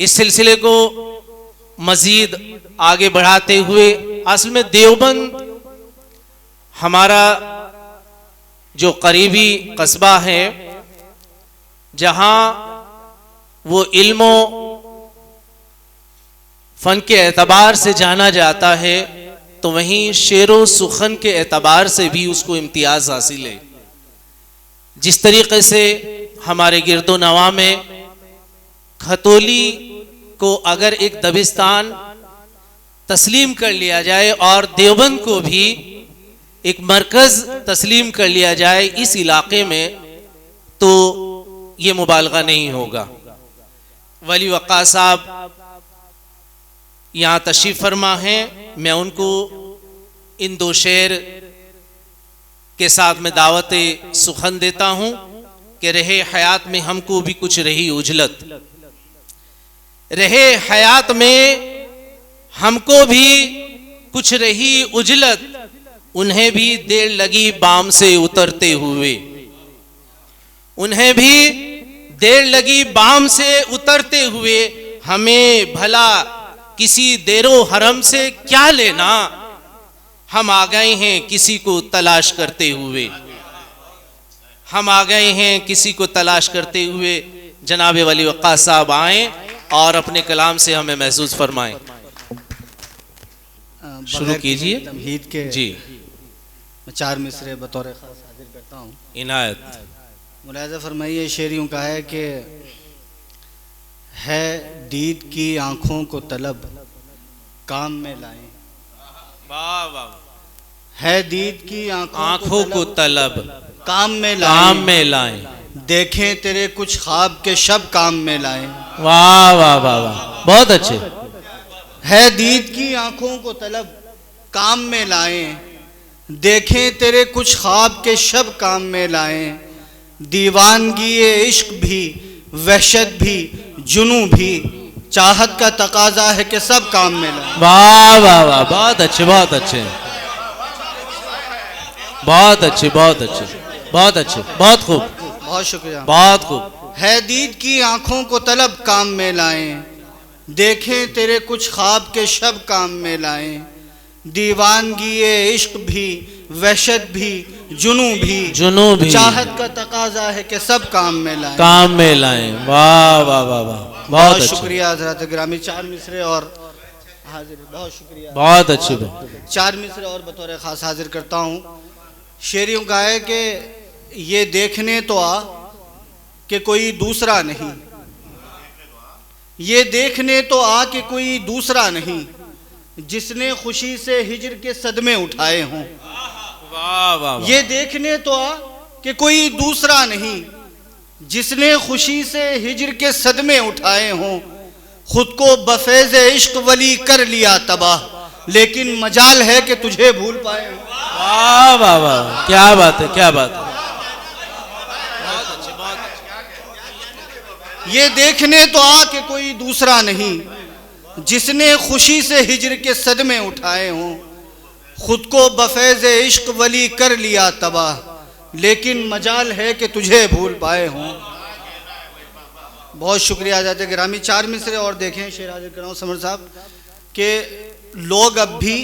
इस सिलसिले को मजीद आगे बढ़ाते हुए, असल में देवबंद हमारा जो करीबी कस्बा है, जहाँ वो इल्मो फन के एतबार से जाना जाता है, तो वहीं शेरो सुखन के एतबार से भी उसको इम्तियाज हासिल है। जिस तरीके से हमारे गिरदो नवा में खतौली को अगर एक दबिस्तान तस्लीम कर लिया जाए और देवबंद को भी एक मरकज तस्लीम कर लिया जाए इस इलाके में, तो ये मुबालगा नहीं होगा। वली वक़ास साहब यहाँ तशरीफ फरमा हैं, मैं उनको इन दो शेर के साथ में दावत सुखन देता हूँ कि रहे हयात में हमको भी कुछ रही उजलत, रहे हयात में हमको भी कुछ रही उजलत, उन्हें भी देर लगी बाम से उतरते हुए, उन्हें भी देर लगी बाम से उतरते हुए, हमें भला किसी देरो हरम से क्या लेना, हम आ गए हैं किसी को तलाश करते हुए, हम आ गए हैं किसी को तलाश करते हुए। जनाब वली वक़ास साहब आए और अपने कलाम से हमें महसूस फरमाएं। शुरू कीजिए। तमहीद के जी, मैं 4 मिसरे बतौर खास हाजिर करता हूँ। इनायत। मुलाज़ा फरमाइए, शेरियों का है कि है दीद की आँखों को तलब काम में लाएं। वाह वाह। है दीद की आँखों को तलब काम में लाएं, देखें तेरे कुछ ख्वाब के शब काम में लाएं। वाह वाह वाह वाह, बहुत अच्छे। है दीद की आँखों को तलब काम में लाएं, देखें तेरे कुछ ख्वाब के शब काम में लाएं। दीवानगी इश्क भी, वहशत भी, जुनू भी, चाहत का तकाजा है कि सब काम में लाएं। वाह वाह वाह, बहुत अच्छे, बहुत अच्छे, बहुत अच्छे, बहुत अच्छे, बहुत अच्छे, बहुत खूब, बहुत शुक्रिया, बहुत खूब। है दीद की आँखों को तलब काम में लाएं, देखें तेरे कुछ ख्वाब के शब काम में लाएं। दीवानगी इश्क भी, वहशत भी, जुनू भी, चाहत का तकाजा है कि सब काम में लाएं। वाह वाह वाह वाह, बहुत शुक्रिया हज़रात गिरामी। 4 मिसरे और हाजिर, बहुत शुक्रिया, बहुत अच्छे। 4 मिसरे और बतौर ख़ास हाजिर करता हूँ। शेरियों का है कि ये देखने तो आ कि कोई दूसरा नहीं, ये देखने तो आ कि कोई दूसरा नहीं, जिसने खुशी से हिजर के सदमे उठाए हों। वाह वाह। ये देखने तो आ कि कोई दूसरा नहीं, जिसने खुशी से हिजर के सदमे उठाए हों। खुद को बफैज़ इश्क वली कर लिया तबाह, लेकिन मजाल है कि तुझे भूल पाए। वाह वाह वाह, क्या बात है, क्या बात है। ये देखने तो आ कि कोई दूसरा नहीं, जिसने खुशी से हिजर के सदमे उठाए हों। खुद को बफैज़ इश्क वली कर लिया तबाह, लेकिन मजाल है कि तुझे भूल पाए हों। बहुत शुक्रिया जाते गिरामी। 4 मिसरे और देखें शेर हाजिर कर रहा हूँ समर साहब कि लोग अब भी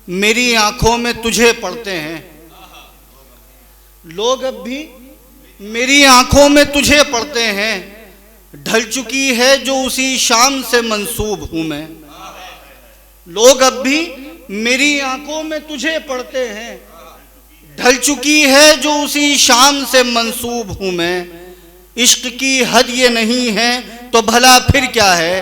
मेरी आंखों में तुझे पढ़ते हैं, लोग अब भी मेरी आंखों में तुझे पढ़ते हैं। ढल चुकी है जो उसी शाम से मंसूब हूँ मैं। लोग अब भी मेरी आंखों में तुझे पढ़ते हैं, ढल चुकी है जो उसी शाम से मंसूब हूँ मैं। इश्क की हद ये नहीं है तो भला फिर क्या है,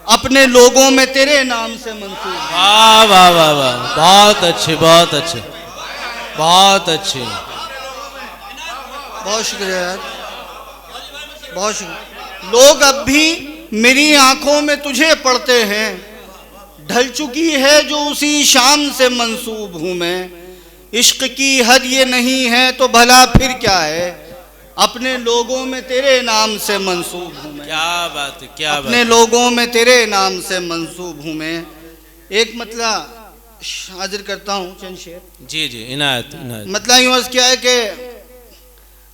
अपने लोगों में तेरे नाम से मंसूब। वाह वाह वाह वाह, बहुत अच्छे, बहुत अच्छे, बहुत अच्छे, बहुत शुक्रिया यार, बहुत शुक्रिया। लोग अब भी मेरी आंखों में तुझे पढ़ते हैं, ढल चुकी है जो उसी शाम से मंसूब हूँ मैं। इश्क की हद ये नहीं है तो भला फिर क्या है, अपने लोगों में तेरे नाम से मंसूब हूँ मैं। क्या बात है, क्या बात। अपने लोगों में तेरे नाम से मंसूब हूँ मैं। एक मतलब हाजिर करता हूँ चंद शेर। जी जी, इनायत, इनायत। मतलब यूँ क्या है कि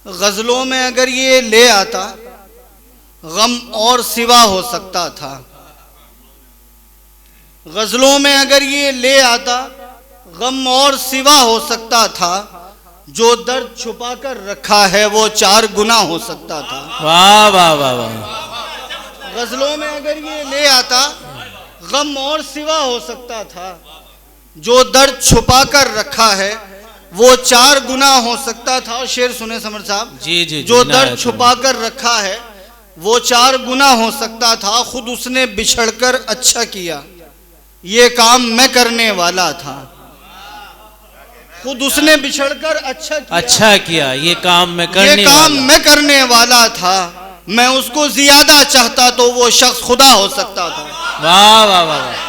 गज़लों में अगर ये ले आता, गम और सिवा हो सकता था। गजलों में अगर ये ले आता, गम और सिवा हो सकता था, जो दर्द छुपा कर रखा है वो 4 गुना हो सकता था। वाह वाह वाह वाह। गजलों में अगर ये ले आता, गम और सिवा हो सकता था, जो दर्द छुपा कर रखा है वो 4 गुना हो सकता था। और शेर सुने समर साहब। जी जी, जो दर्द छुपा कर रखा है वो 4 गुना हो सकता था। खुद उसने बिछड़कर अच्छा किया, ये काम मैं करने वाला था। खुद उसने बिछड़कर अच्छा किया, ये काम मैं करने वाला था। मैं उसको ज्यादा चाहता तो वो शख्स खुदा हो सकता था। वाह वाह वाह वाह,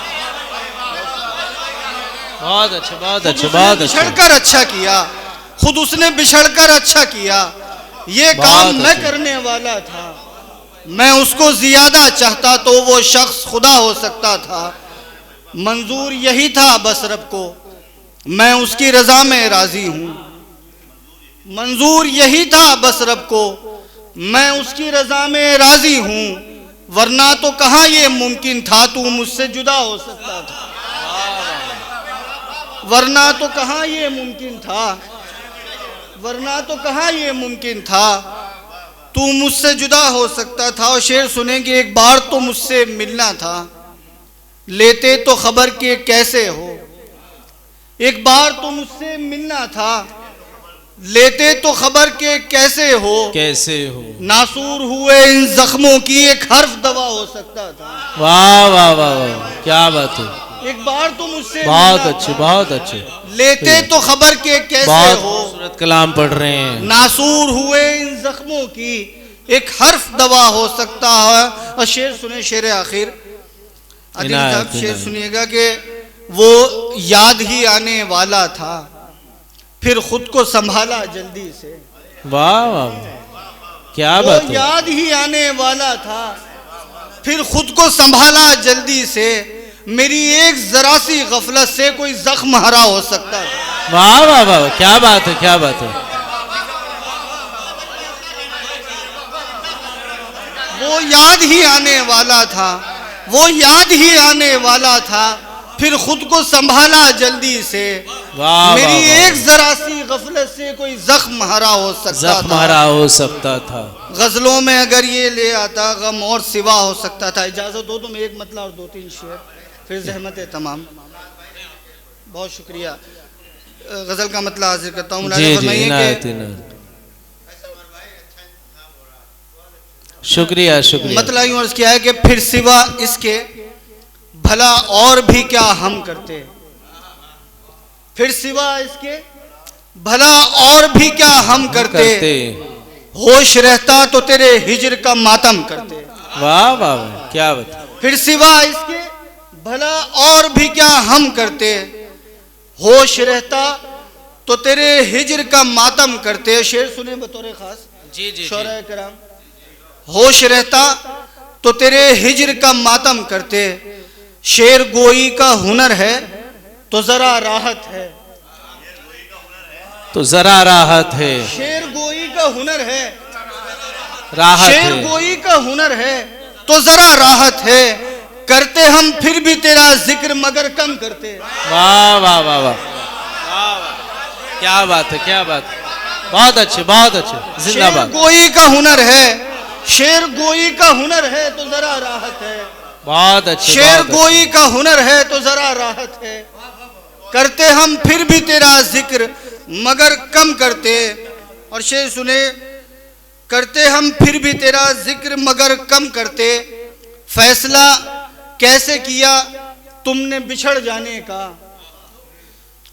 बहुत अच्छे बहुत अच्छे बहुत अच्छे। बिछड़कर अच्छा किया, खुद उसने बिछड़कर अच्छा किया, ये काम मैं करने वाला था। मैं उसको ज्यादा चाहता तो वो शख्स खुदा हो सकता था। मंजूर यही था बस रब को, मैं उसकी रजा में राजी हूं। मंजूर यही था बस रब को, मैं उसकी रजा में राजी हूं। वरना तो कहां ये मुमकिन था तू मुझसे जुदा हो सकता था। वरना तो कहां ये मुमकिन था, वरना तो कहां ये मुमकिन था, तू मुझसे जुदा हो सकता था। और शेर सुनेंगे। एक बार तो मुझसे मिलना था, लेते तो खबर के कैसे हो। एक बार तो मुझसे मिलना था, लेते तो खबर के कैसे हो। नासूर हुए इन जख्मों की एक हर्फ दवा हो सकता था। वाह वाह वाह वाह, क्या बात है। एक बार तो मुझसे बहुत अच्छे बहुत अच्छे। लेते तो खबर के कैसे बहुत हो। खूबसूरत कलाम पढ़ रहे हैं। नासूर हुए इन जख्मों की एक हर्फ दवा हो सकता है। और शेर सुने, शेर आखिर आदिल साहब, शेर सुनिएगा कि वो याद ही आने वाला था, फिर खुद को संभाला जल्दी से। वाह वाह, क्या बात है। याद ही आने वाला था, फिर खुद को संभाला जल्दी से। मेरी एक जरा सी गफलत से कोई जख्म हरा हो सकता था। वाह वाह वाह, क्या बात है क्या बात है। वो याद ही आने वाला था, वो याद ही आने वाला था, फिर खुद को संभाला जल्दी से। मेरी एक जरा सी गफलत से कोई जख्म हरा हो सकता था। गजलों में अगर ये ले आता, गम और सिवा हो सकता था। इजाजत दो तुम एक मतलब और 2-3 शेर, फिर जहमत है तमाम। बहुत शुक्रिया। गजल का मतलब हाजिर करता हूँ। शुक्रिया शुक्रिया। मतलब यूं अर्ज किया है कि फिर सिवा इसके भला और भी क्या हम करते। फिर सिवा इसके भला और भी क्या हम करते। होश रहता तो तेरे हिजर का मातम करते। वाह वाह वाह, क्या बात। फिर सिवा इसके भला और भी क्या हम करते। होश रहता तो तेरे हिजर का मातम करते। शेर सुने बतौर खास। जी जी शौरा कराम। होश रहता तो तेरे हिजर का मातम करते। शेर गोई का हुनर है तो जरा राहत है। तो जरा राहत है। शेर गोई का हुनर है, राहत शेर गोई का हुनर है तो जरा राहत है। करते हम फिर भी तेरा जिक्र मगर कम करते। वाह वाह वाह वाह, क्या बात है क्या बात है। बहुत अच्छे बहुत अच्छे, जिंदाबाद। गोई का हुनर है, शेर गोई का हुनर है तो जरा राहत है। बहुत अच्छे। शेर गोई का हुनर है तो जरा राहत है। करते हम फिर भी तेरा जिक्र मगर कम करते। और शेर सुने। करते हम फिर भी तेरा जिक्र मगर कम करते। फैसला कैसे किया तुमने बिछड़ जाने का।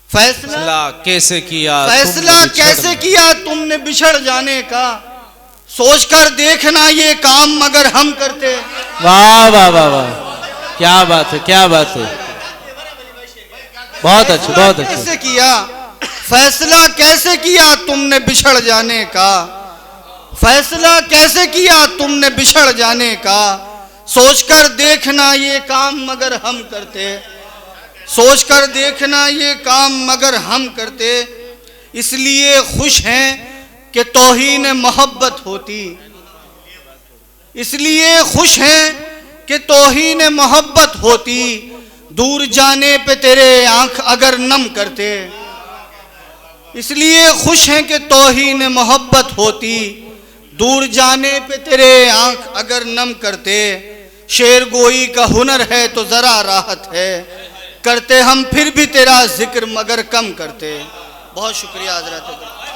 फैसला कैसे किया, फैसला कैसे किया तुमने बिछड़ जाने का। सोच कर देखना ये काम मगर हम करते। वाह वाह वाह वाह, क्या बात है क्या बात है। बहुत अच्छे बहुत अच्छे। कैसे किया, फैसला कैसे किया तुमने बिछड़ जाने का। फैसला कैसे किया तुमने बिछड़ जाने का। सोचकर देखना ये काम मगर हम करते। सोचकर देखना ये काम मगर हम करते। इसलिए खुश हैं कि तौहीन मोहब्बत होती। इसलिए खुश हैं कि तौहीन मोहब्बत होती, दूर जाने पे तेरे आंख अगर नम करते। इसलिए खुश हैं कि तौहीन मोहब्बत होती, दूर जाने पे तेरे आंख अगर नम करते। शेर गोई का हुनर है तो ज़रा राहत है, करते हम फिर भी तेरा जिक्र मगर कम करते। बहुत शुक्रिया हज़रत।